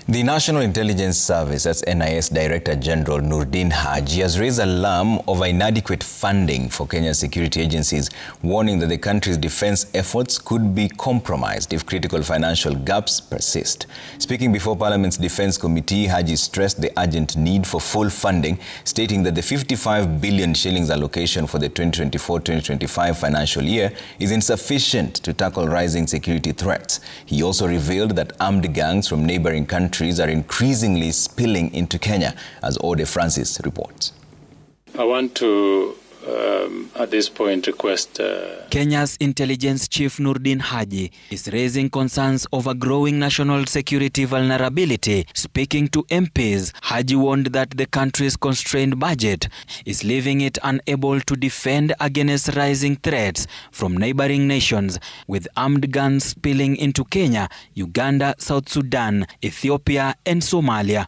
The National Intelligence Service, that's NIS Director General Noordin Haji, has raised alarm over inadequate funding for Kenya's security agencies, warning that the country's defense efforts could be compromised if critical financial gaps persist. Speaking before Parliament's Defense Committee, Haji stressed the urgent need for full funding, stating that the 55 billion shillings allocation for the 2024-2025 financial year is insufficient to tackle rising security threats. He also revealed that armed gangs from neighboring countries are increasingly spilling into Kenya, as Ode Francis reports. I want to, at this point, request... Kenya's intelligence chief Noordin Haji is raising concerns over growing national security vulnerability. Speaking to MPs, Haji warned that the country's constrained budget is leaving it unable to defend against rising threats from neighboring nations, with armed guns spilling into Kenya, Uganda, South Sudan, Ethiopia and Somalia.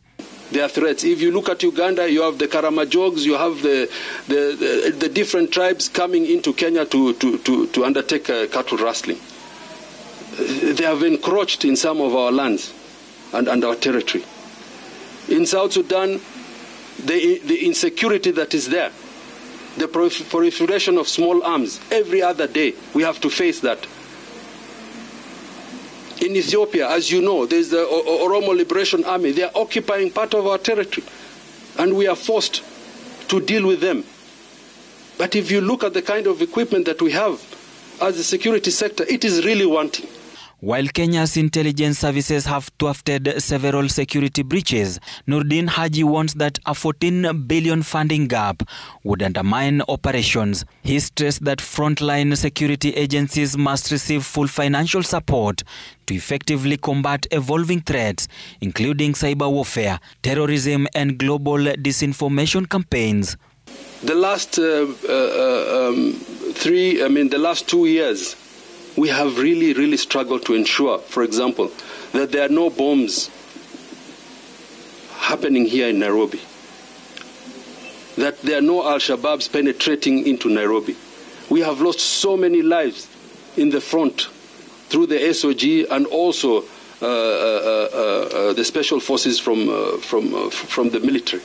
There are threats. If you look at Uganda, you have the Karamajogs, you have the different tribes coming into Kenya to undertake cattle rustling. They have encroached in some of our lands and our territory. In South Sudan, the insecurity that is there, the proliferation of small arms, every other day we have to face that. In Ethiopia, as you know, there's the Oromo Liberation Army. They are occupying part of our territory, and we are forced to deal with them. But if you look at the kind of equipment that we have as a security sector, it is really wanting. While Kenya's intelligence services have thwarted several security breaches, Noordin Haji warns that a 14 billion funding gap would undermine operations. He stressed that frontline security agencies must receive full financial support to effectively combat evolving threats, including cyber warfare, terrorism and global disinformation campaigns. The last the last 2 years, we have really struggled to ensure, for example, that there are no bombs happening here in Nairobi, that there are no Al-Shabaabs penetrating into Nairobi. We have lost so many lives in the front through the SOG and also the special forces from the military.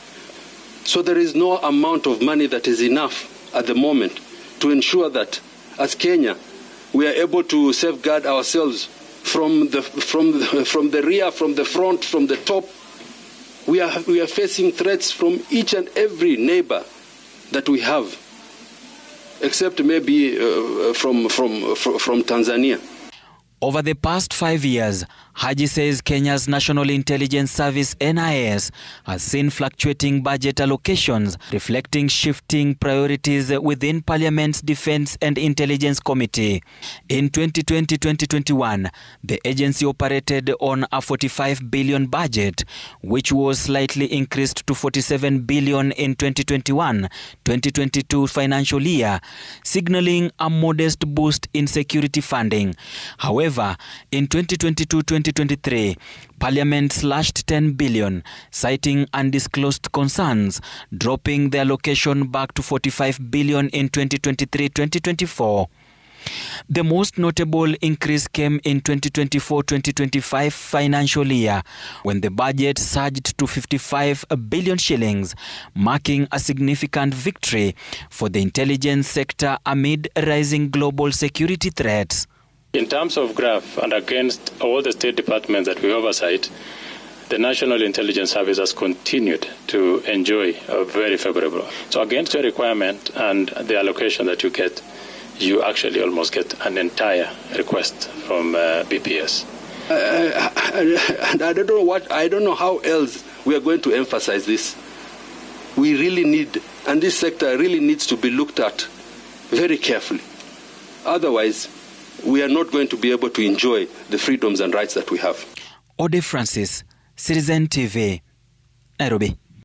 So there is no amount of money that is enough at the moment to ensure that, as Kenya, we are able to safeguard ourselves from the rear, from the front, from the top. We are facing threats from each and every neighbor that we have, except maybe from Tanzania. Over the past 5 years, Haji says Kenya's National Intelligence Service (NIS) has seen fluctuating budget allocations, reflecting shifting priorities within Parliament's Defense and Intelligence Committee. In 2020-2021, the agency operated on a 45 billion budget, which was slightly increased to 47 billion in 2021-2022 financial year, signaling a modest boost in security funding. However, in 2022-2023, Parliament slashed 10 billion, citing undisclosed concerns, dropping the allocation back to 45 billion in 2023-2024. The most notable increase came in 2024-2025 financial year, when the budget surged to 55 billion shillings, marking a significant victory for the intelligence sector amid rising global security threats. In terms of graph, and against all the state departments that we oversight, the National Intelligence Service has continued to enjoy a very favorable. So against your requirement and the allocation that you get, you actually almost get an entire request from BPS. And I don't know how else we are going to emphasize this. We really need, and this sector really needs to be looked at very carefully. Otherwise, we are not going to be able to enjoy the freedoms and rights that we have. Ode Francis, Citizen TV, Nairobi.